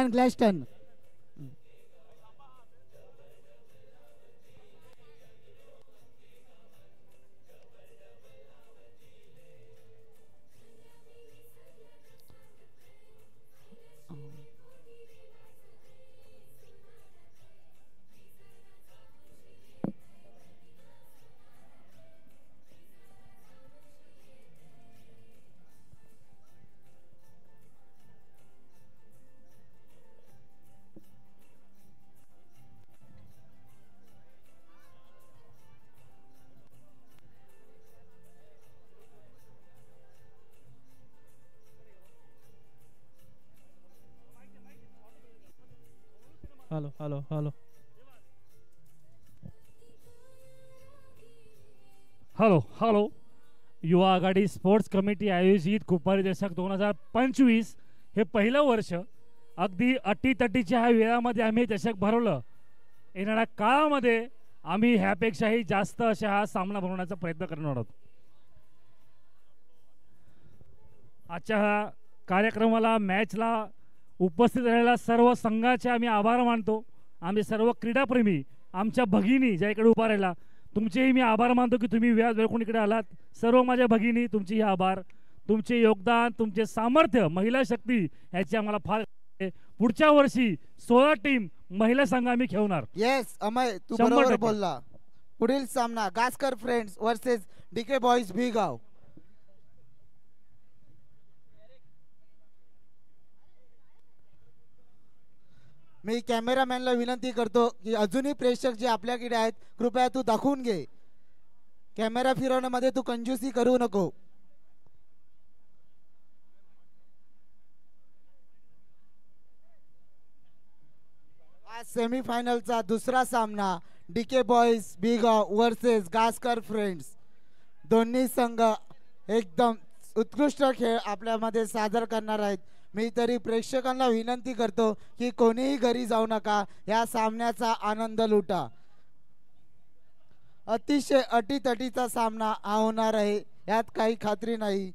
And Glaston. Hello hello hello hello hello. युवा आघाडी sports committee आयोजित कुपारी दशक 2025 हे पहिलं वर्ष. अगदी अटीतटीच्या ह्या वेळामध्ये आम्ही दशक भरवलं. येणाऱ्या काळामध्ये आम्ही ह्यापेक्षाही जास्त अशा हा सामना भरवण्याचा प्रयत्न करणार आहोत. आजच्या ह्या कार्यक्रमाला मॅचला उपस्थित राहिलेल्या सर्व संघाचे आम्ही आभार मानतो. आम्ही सर्व क्रीडाप्रेमी आमच्या भगिनी ज्या इकडे उभा राहिला तुमचेही मी आभार मानतो की तुम्ही व्याज वेळकून इकडे आलात. सर्व माझ्या भगिनी तुमचेही आभार. तुमचे योगदान तुमचे सामर्थ्य महिला शक्ती ह्याची आम्हाला फार. पुढच्या वर्षी 16 टीम महिला संघ आम्ही खेळणार. येस अमय तू 100% बरोबर बोलला. पुढील सामना गास्कर फ्रेंड्स वर्सेस डीके बॉयज भिगाव. मी कॅमेरामॅनला विनंती करतो की अजूनही प्रेक्षक जे आपल्याकडे आहेत कृपया तू दाखवून घे. कॅमेरा फिरवण्यामध्ये तू कंजूसी करू नको. आज सेमीफायनलचा दुसरा सामना डीके बॉयज भिगाव वर्सेस गास्कर फ्रेंड्स. दोन्ही संघ एकदम उत्कृष्ट खेळ आपल्यामध्ये सादर करणार आहेत. मी तरी प्रेक्षकांना विनंती करतो की कोणीही घरी जाऊ नका. या सामन्याचा आनंद लुटा. अतिशय अटीतटीचा सामना हा होणार आहे यात काही खात्री नाही.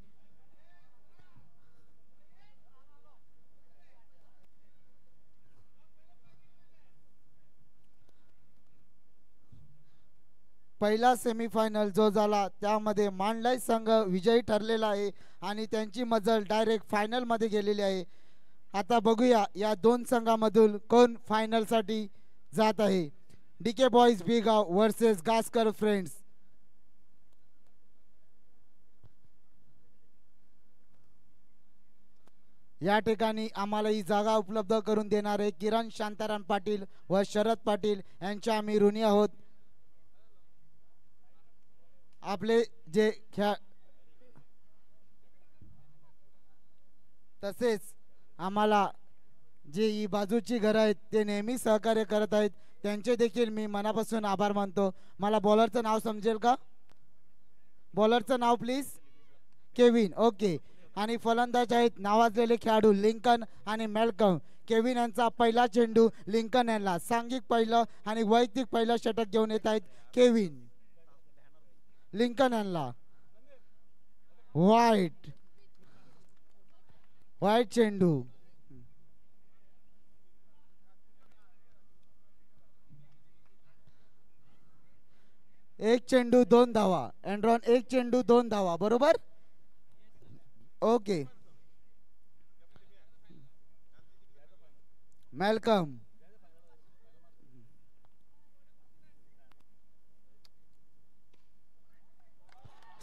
पहिला सेमीफायनल जो झाला त्यामध्ये मांडलाई संघ विजयी ठरलेला आहे आणि त्यांची मजल डायरेक्ट फायनल मध्ये गेलेली आहे. आता बघूया या दोन संघामधून कोण फायनल साठी जात आहे. DK boys भिगाव versus गास्कर friends. या ठिकाणी आम्हाला ही जागा उपलब्ध करून देणारे किरण शांताराम पाटील व शरद पाटील यांचे आम्ही ऋणी आहोत. आपले जे तसेच आम्हाला जे ही बाजूची घरं आहेत ते नेहमी सहकार्य करत आहेत त्यांचे देखील मी मनापासून आभार मानतो. मला बॉलरचं नाव समजेल का? बॉलरचं नाव प्लीज. केविन. ओके. आणि फलंदाज आहेत नावाजलेले खेळाडू लिंकन आणि मॅल्कम. केविन यांचा पहिला चेंडू लिंकन यांना सांघिक पहिलं आणि वैयक्तिक पहिलं षटक घेऊन येत आहेत केविन. लिंकन यांना व्हाईट चेंडू. एक चेंडू 2 धावा. एंड्रॉन एक चेंडू 2 धावा बरोबर. ओके. मॅल्कम.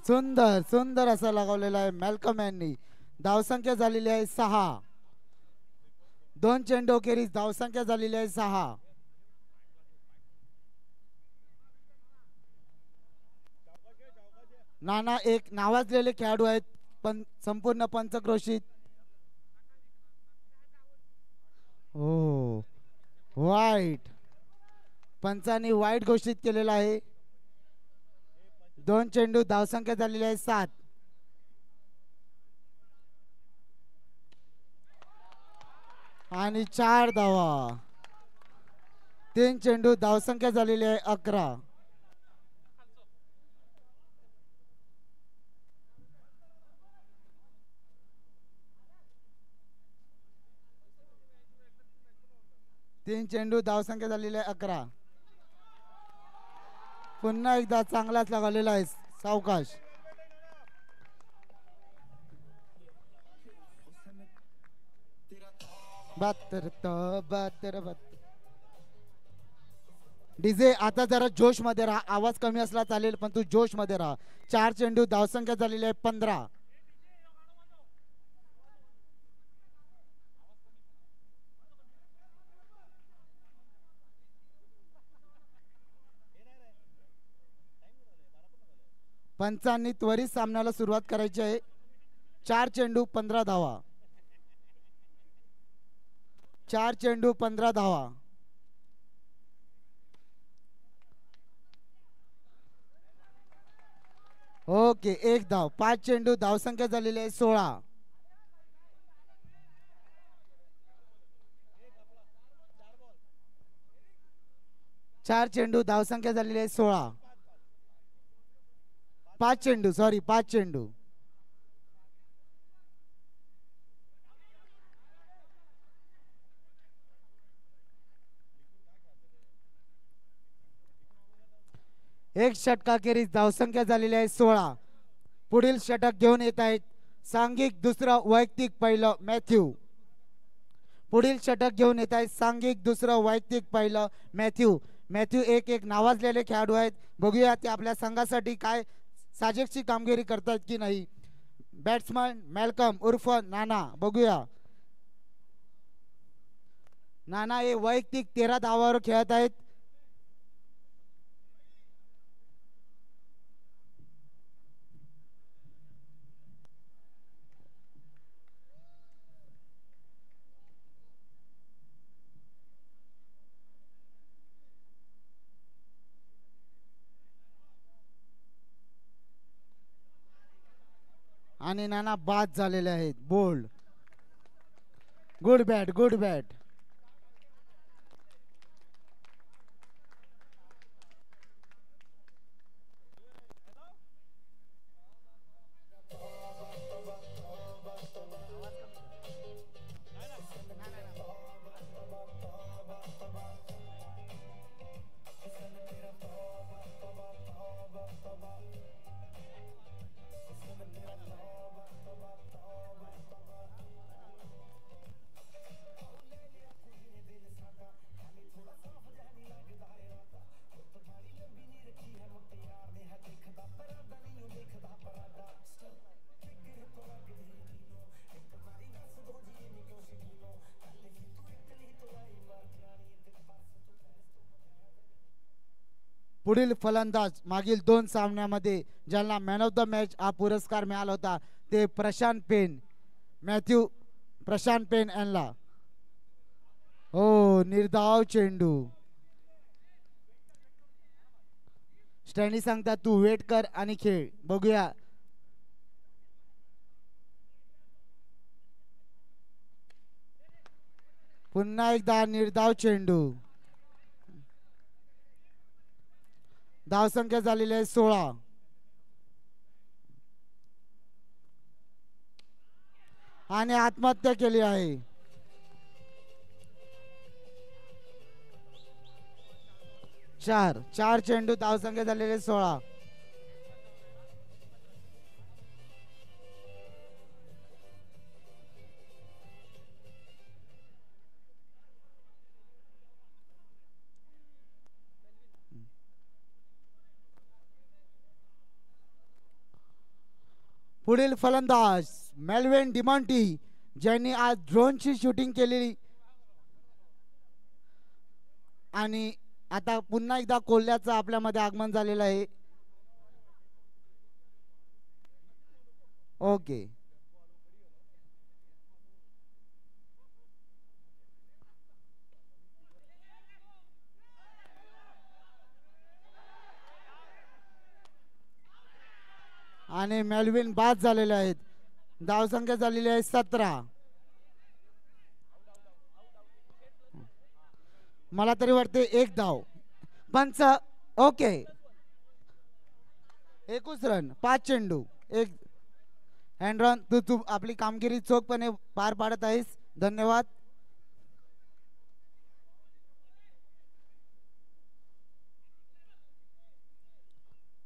सुंदर सुंदर असा लगावलेला आहे मॅल्कम यांनी. धावसंख्या झालेली आहे 6. 2 चेंडू खेरीज धावसंख्या झालेली आहे 6. नाना एक नावाजलेले खेळाडू आहेत पण संपूर्ण पंचक्रोशीत. हो वाईट. पंचांनी वाईट घोषित केलेला आहे. 2 चेंडू धावसंख्या झालेली आहे 7. आणि 4 धावा. 3 चेंडू धावसंख्या झालेली आहे 11. 3 चेंडू धावसंख्या झालेली आहे 11. पुन्हा एकदा चांगलाच लागलेला आहे सावकाश. बहात्तर डीजे आता जरा जोश मध्ये राहा. आवाज कमी असला चालेल पण तू जोश मध्ये राहा. 4 चेंडू धावसंख्या झालेली आहे 15. पंचांनी त्वरित सामन्याला सुरुवात करायची आहे. 4 चेंडू 15 धावा. 4 चेंडू 15 धावा. ओके 1 धाव. 5 चेंडू धावसंख्या झालेली आहे 16. 4 चेंडू धावसंख्या झालेली आहे 16. 5 चेंडू 5 चेंडू. एक षटकाखेरीज धावसंख्या झालेली आहे 16. पुढील षटक घेऊन येत आहेत सांघिक दुसरं वैयक्तिक पहिलं मॅथ्यू. पुढील षटक घेऊन येत आहेत सांघिक दुसरं वैयक्तिक पहिलं मॅथ्यू. मॅथ्यू एक नावाजलेले खेळाडू आहेत. बघूया ते आपल्या संघासाठी काय साजेशी कामगिरी करतात की नाही. बॅट्समन मॅल्कम उर्फ नाना. बघूया नाना हे वैयक्तिक 13 धावावर खेळत आहेत. आणि नाना बाद झालेले आहेत. Bowled. Good bat good bat. पुढील फलंदाज मागील 2 सामन्यामध्ये ज्यांना मॅन ऑफ द मॅच हा पुरस्कार मिळाला होता ते Prashant Paine. Matthew Prashant Paine यांना. हो निर्धाव चेंडू. स्टॅनी सांगतात तू वेट कर आणि खेळ. बघूया पुन्हा एकदा निर्धाव चेंडू. धावसंख्या झालेली आहे 16. आणि आत्महत्या केली आहे. चार चेंडू धावसंख्या झालेले 16. पुढील फलंदाज मेल्विन डिमॉन्टी ज्यांनी आज ड्रोनची शूटिंग केलेली आणि आता पुन्हा एकदा कोल्ह्याचं आपल्यामध्ये आगमन झालेलं आहे. ओके आणि मेल्विन बाद झालेले आहेत. धावसंख्या झालेली आहे 17. मला तरी वाटते 1 धाव. पंच ओके 21 रन 5 चेंडू 1 हँड रन. तू आपली कामगिरी चोखपणे पार पाडत आहेस. धन्यवाद.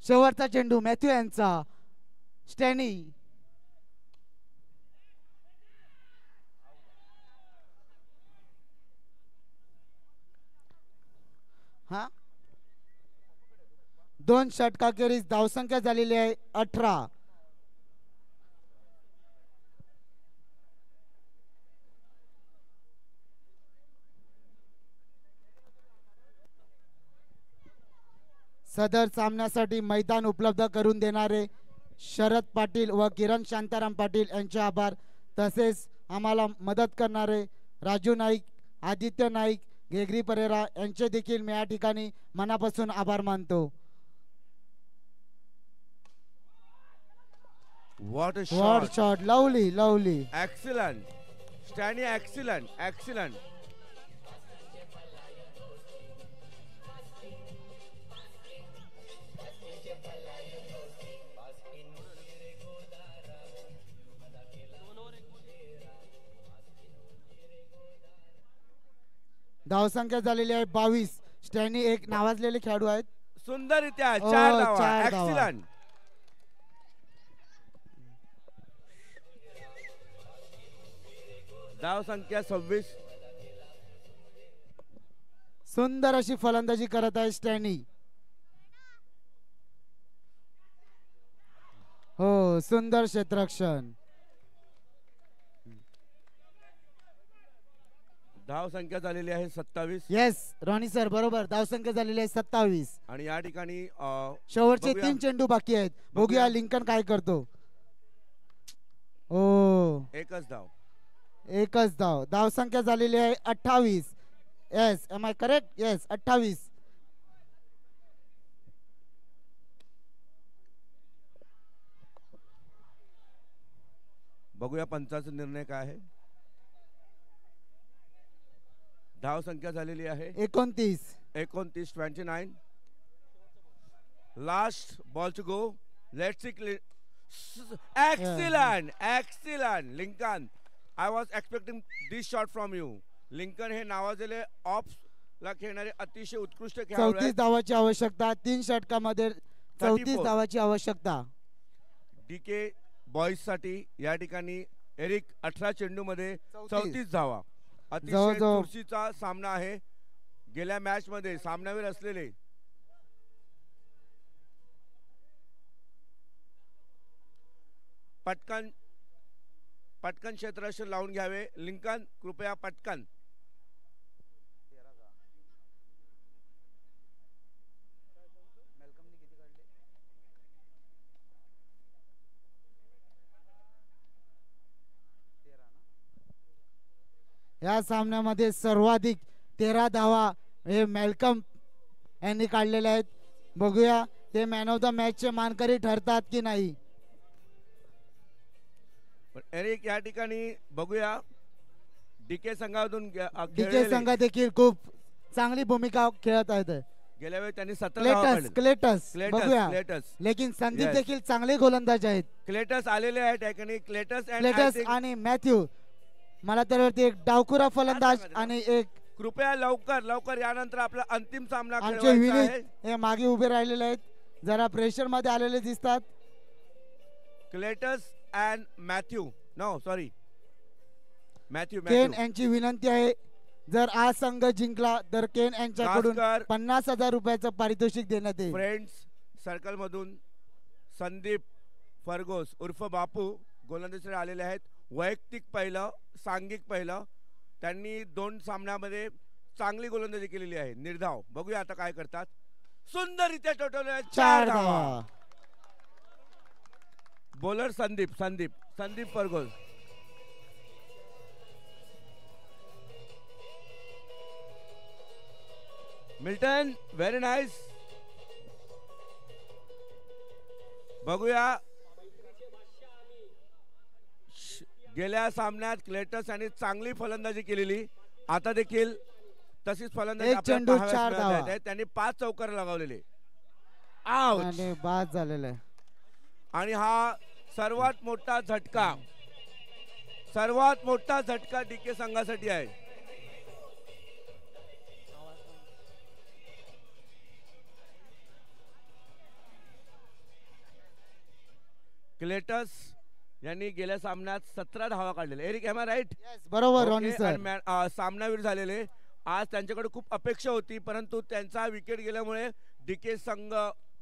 शेवटचा चेंडू मॅथ्यू यांचा. स्टॅनी हा 2 षटकाखेरीज धावसंख्या झालेली आहे 18. सदर सामन्यासाठी मैदान उपलब्ध करून देणारे शरद पाटील व किरण शांताराम पाटील यांचे आभार. तसेच आम्हाला मदत करणारे राजू नाईक, आदित्य नाईक, गेगरी परेरा यांचे देखील मी या ठिकाणी मनापासून आभार मानतो. What a what shot. Shot, lovely lovely. Excellent. Stanley, excellent. Excellent. धावसंख्या झालेली आहे 22. स्टॅनी एक नावाजलेले खेळाडू आहेत. सुंदररित्या Oh, 4 धावा. चार धावा. Excellent. धाव संख्या 26. सुंदर अशी फलंदाजी करत आहे स्टॅनी. हो, सुंदर क्षेत्ररक्षण. धाव संख्या झालेली आहे 27. येस रॉनी सर बरोबर. धावसंख्या झालेली आहे 27. आणि या ठिकाणी शेवटचे बघूया. 3 चेंडू बाकी आहेत. बघूया बघूया. लिंकन काय करतो. ओ, एकच धाव. एकच धाव. धावसंख्या झालेली आहे 28. Yes, am I correct? Yes, 28. बघूया पंचाचा निर्णय काय आहे. धाव संख्या झालेली आहे 29. 29. Last ball to go. Let's see. Excellent. Excellent. Lincoln, I was expecting this shot from you. Lincoln हे नावाजलेले ऑफ ला खेळणारे अतिशय उत्कृष्ट खेळाडू 34 आहेत. धावाची आवश्यकता. 3 षटकामध्ये 34 34. धावाची आवश्यकता. डीके बॉईज साठी या ठिकाणी एरिक 18 चेंडू मध्ये 34 धावा. अतिशय जवळजवळ. चुरशीचा सामना आहे. गेल्या मॅच मध्ये सामनावीर असलेले पटकन पटकन क्षेत्ररक्षण लावून घ्यावे. लिंकन कृपया पटकन. या सामन्यामध्ये सर्वाधिक 13 धावा हे मॅल्कम यांनी काढलेले आहेत. बघूया ते मॅन ऑफ द मॅचचे मानकरी ठरतात की नाही. पण एरिक या ठिकाणी बघूया डीके संघातून डीके संघ देखील खूप चांगली भूमिका खेळत आहेत. गेल्या वेळी त्यांनी 17 धावा क्लेटस काढल्या. क्लेटस बघूया. क्लेटस लेकिन संदीप Yes. देखील चांगले गोलंदाज आहेत. क्लेटस आलेले आहेत. या ठिकाणी Cletus and I Cletus think आणि मॅथ्यू. मला तर वाटते एक डावखुरा फलंदाज आणि एक कृपया लवकर लवकर यानंतर आपला अंतिम सामना आमचे खेळवायचा आहे. विनीत हे मागे उभे राहिलेले आहेत. जरा प्रेशर मध्ये आलेले दिसतात. Cletus and Mathew. No sorry Mathew. Ken यांची विनंती आहे जर आज संघ जिंकला तर केन यांच्याकडून गास्कर. 50,000 रुपयाचं पारितोषिक देण्यात येईल. फ्रेंड्स सर्कल मधून संदीप फर्गोस उर्फ बापू गोलंदाजीसाठी आलेले आहेत. वैयक्तिक पहिलं, सांघिक पहिलं. त्यांनी 2 सामन्यामध्ये चांगली गोलंदाजी केलेली आहे. निर्धाव. बघूया आता काय करतात. सुंदररित्या टोटवल्या 4 धावा. धावा. Bowler Sandeep Fargose. Milton very nice. बघूया गेल्या सामन्यात क्लेटस यांनी चांगली फलंदाजी केलेली. आता देखील तशीच फलंदाजी एक आपल्याला चेंडू, पाहावयास 4 मिळत धावा. आहेत. त्यांनी 5 चौकार लगावलेले. आउच. आणि बाद झालेला आहे. आणि हा सर्वात मोठा झटका डीके संघासाठी आहे. क्लेटस यांनी गेल्या सामन्यात 17 धावा काढलेल्या. Eric am I right? बरोबर रॉनी सर. सामनावीर झालेले. आज त्यांच्याकडे खूप अपेक्षा होती, परंतु त्यांचा विकेट गेल्यामुळे डीके संघ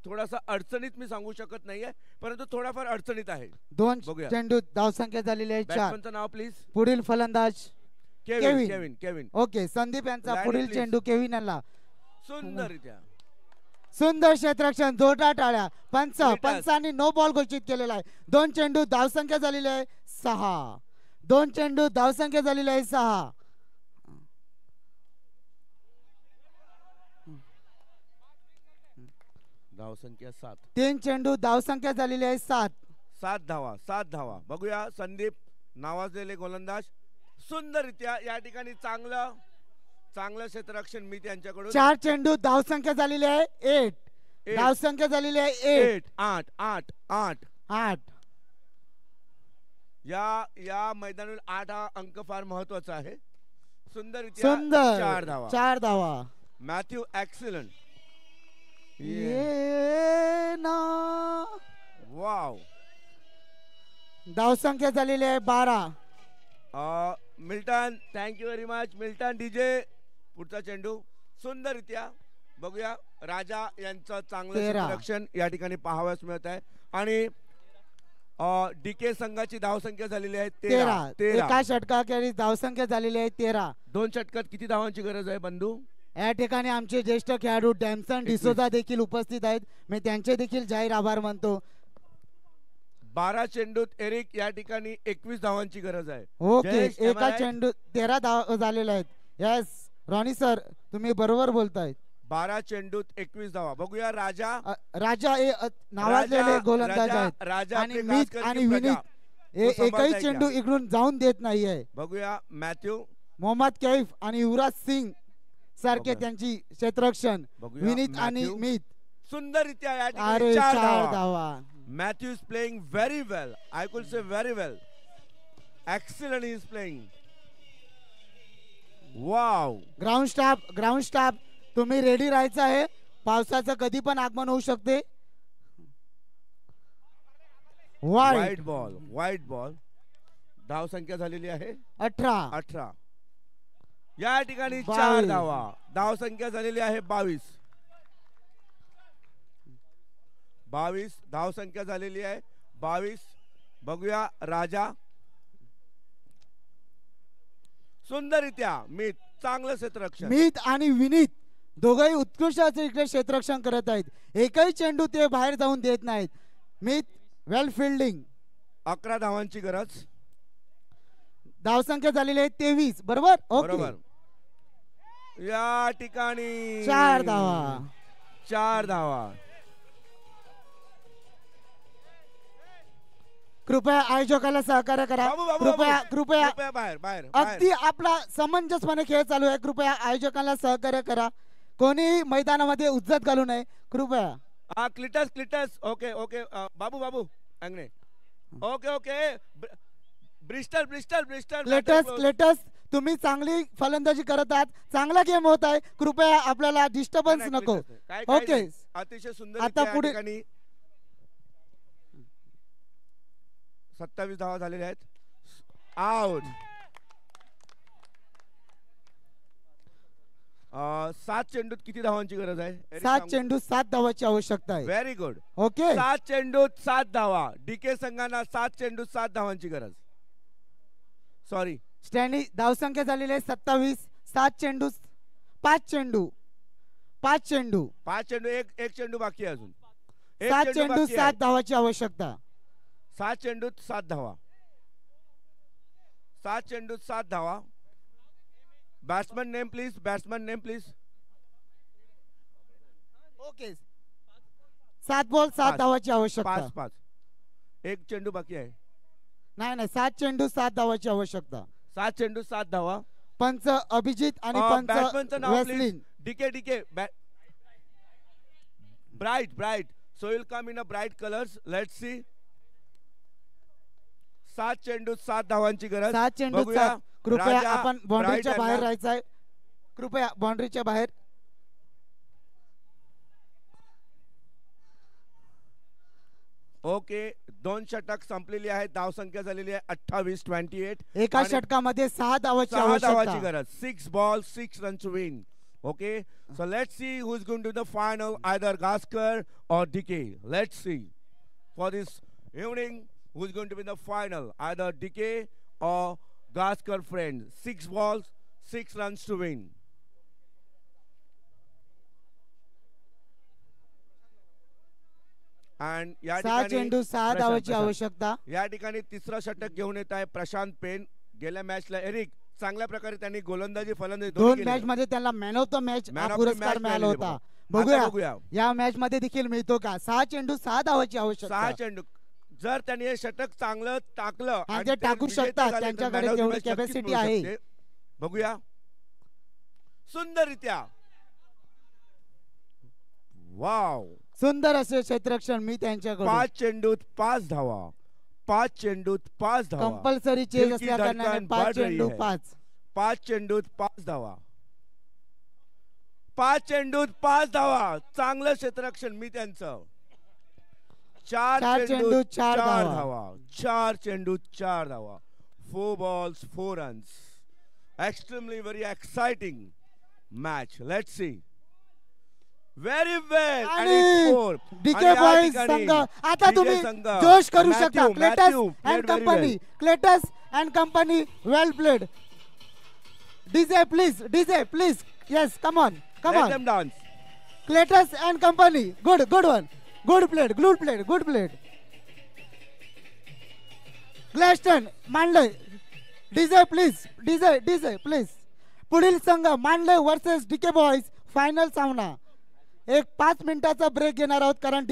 थोडासा अडचणीत मी सांगू शकत नाहीये, परंतु थोडाफार अडचणीत आहे. 2 बघूया. चेंडू धावसंख्या झालेली आहे 4. बॅट्समनचं नाव प्लीज. पुढील फलंदाज Kevin Kevin Kevin. Okay Sandeep यांचा लॅनी, पुढील please. चेंडू केविन यांना. सुंदररित्या सुंदर क्षेत्ररक्षण, जोरदार टाळ्या. Cricket. पंचांनी नो बॉल घोषित केलेला आहे. 2 चेंडू धावसंख्या झालेली आहे 6. 2 चेंडू धावसंख्या झालेली आहे 6. धावसंख्या 7. 3 चेंडू धावसंख्या झालेली आहे 7. 7 धावा. बघूया संदीप नावाजलेले गोलंदाज सुंदररित्या या ठिकाणी चांगलं क्षेत्ररक्षण मी त्यांच्याकडून. 4 चेंडू धावसंख्या झालेली आहे 8. Eight. धावसंख्या झालेली आहे 8. 8. या मैदानावर 8 हा अंक फार महत्वाचा आहे. सुंदररित्या सुंदर 4 धावा. 4 धावा. Matthew excellent. ये ना वाव. धावसंख्या झालेली आहे 12. Milton thank you very much. Milton DJ. पुढचा चेंडू सुंदररित्या बघूया. राजा यांचं चांगलं 13. क्षेत्ररक्षण या ठिकाणी पाहावयास मिळत आहे. आणि डीके संघाची धावसंख्या झालेली आहे 13. 13. एका षटकाखेरीज धावसंख्या झालेली आहे 13. 2 षटकात किती धावांची गरज आहे बंधू? या ठिकाणी आमचे ज्येष्ठ खेळाडू डॅमसन डिसोजा देखील उपस्थित आहेत. मी त्यांचे देखील जाहीर आभार मानतो. 12 चेंडूत एरिक या ठिकाणी 21 धावांची गरज आहे. ओके जयेश, am I एका right? चेंडू 13 धावा झालेल्या आहेत. यस रॉनी सर तुम्ही बरोबर बोलतायत. 12 चेंडूत 21 धावा. बघूया राजा. राजा हे नावाजलेले गोलंदाज आहेत. राजा आणि आपले मीत खास आणि करके प्रजा. विनीत तो एकही सांभाळताय चेंडू क्या? इकडून जाऊन देत नाहीये. बघूया मॅथ्यू. मोहम्मद कैफ आणि युवराज सिंग सारखे बघा. त्यांची क्षेत्ररक्षण. बघूया विनीत आणि मॅथ्यू. मीत. सुंदररित्या या अरे ठिकाणी 4 4 धावा. धावा. Matthew is playing very well. I could say very well. Excellent he is playing. Wow. Ground staff तुम्ही रेडी राहायचं आहे. पावसाचं कधी पण आगमन होऊ शकते. White ball. धाव संख्या झालेली आहे 18. या ठिकाणी 4 22. धावा. धाव संख्या झालेली आहे 22. धाव संख्या झालेली आहे 22. बघूया राजा. सुंदररित्या मीत चांगलं क्षेत्ररक्षण. मीत आणि विनीत दोघंही उत्कृष्ट असे इकडे क्षेत्ररक्षण करत आहेत. एकही चेंडू ते बाहेर जाऊन देत नाहीत. मीत वेल फिल्डिंग. 11 धावांची गरज. धावसंख्या झालेली आहे 23. बरोबर ओके. बरोबर. या ठिकाणी 4 धावा. 4 धावा. कृपया आयोजकाला सहकार्य करा. बाबू, बाबू, कृपया बाबू. कृपया कृपया बाहेर अगदी आपला समंजसपणे खेळ चालू आहे. कृपया आयोजकांना सहकार्य करा. कोणी मैदानामध्ये उज्जत घालू नये कृपया. क्लिटस ओके बाबू अंगणे. ओके ब्रिस्टल लेटेस्ट तुम्ही चांगली फलंदाजी करत आहात. चांगला गेम होत आहे. कृपया आपल्याला डिस्टर्बन्स नको. ओके अतिशय सुंदर. आता पुढे 27 धावा झालेल्या आहेत. आउट. 7 चेंडूत किती धावांची गरज आहे? 7 चेंडू 7 धावाची आवश्यकता आहे. Very good. ओके 7 चेंडूत 7 धावा. डीके संघांना 7 चेंडूत 7 धावांची गरज. सॉरी स्टँडी धावसंख्या झालेली आहे 27. 7 चेंडू 5 चेंडू 5 चेंडू 5 चेंडू. एक चेंडू बाकी आहे अजून. 7 चेंडू 7 धावाची आवश्यकता. 7 चेंडूत 7 धावा. 7 चेंडूत 7 धावा. Batsman name please. Okay 7 ball 7 धावाची आवश्यकता. 5 एक चेंडू बाकी आहे. नाही 7 चेंडू 7 धावाची आवश्यकता. 7 चेंडू 7 धावा. पंच अभिजित आणि बॅट्समनचं पंच नाव Weslin. DK Bright so will come in a bright colours. Let's see. 7 चेंडूत 7 धावांची गरज. 7 चेंडू बघूया. 7. कृपया राजा, आपण बाउंड्रीच्या ब्राइट बाहेर यांना- राहायचं आहे. कृपया बाउंड्रीच्या बाहेर. ओके, 2 षटक संपलेली आहेत. धावसंख्या झालेली आहे 28-28. एका आणि षटकामध्ये 6 धावाची 6 धावाची आवश्यकता. गरज. 6 balls 6 runs to win. Okay, so let's see who's going to the final, either Gaskar or DK. Let's see for this evening who's going to be the final, either DK or Gaskar friends. 6 balls 6 runs to win. And या 6 ठिकाणी चेंडू 6 धावाची आवश्यकता. या ठिकाणी तिसरा षटक घेऊन येत आहे प्रशांत पेन. गेल्या मॅचला एरिक चांगल्या प्रकारे त्यांनी गोलंदाजी फलंदाजी दोन्ही दोन केली. मॅच मध्ये त्यांना man of the match Man of the पुरस्कार match मिळाला मिळालेले होता. बघा. आता बघूया बघूया. या मॅच मध्ये देखील मिळतो का. 6 चेंडू 6 धावाची 6 आवश्यकता. चेंडू जर त्यांनी हे षटक चांगलं टाकलं आणि ते ते टाकू विजेते शकतात, झाले तर त्यांच्याकडे man of the तेवढी match नक्कीच capacity मिळू आहे. शकते. बघूया सुंदररित्या. वाव. सुंदर असे क्षेत्ररक्षण मी त्यांच्याकडून. 5 चेंडूत 5 धावा. 5 चेंडूत 5 धावा. कंपल्सरी चेज दिल की असल्या कारणाने धडकन 5 बढ़ रही चेंडू है. 5. 5 चेंडूत 5 धावा. 5 चेंडूत 5 धावा. चांगलं क्षेत्ररक्षण मी त्यांचं. 4 4 चेंडूत 4 धावा. धावा. 4 चेंडूत 4 धावा. 4 balls 4 runs. Extremely very exciting match. Let's see. Very well. And it's आणि 4. डीके बॉईज संघ आता तुम्ही जोश करू शकता. Cletus and company. Cletus and company well played. DJ please. Yes come on. Let them dance. Cletus and company. Good one. Good played. Glaston मांडलंय. DJ please. पुढील संघ मांडलंय वर्सेस डीके बॉईज फायनल सामना. एक 5 मिनिटाचा ब्रेक घेणार आहोत कारण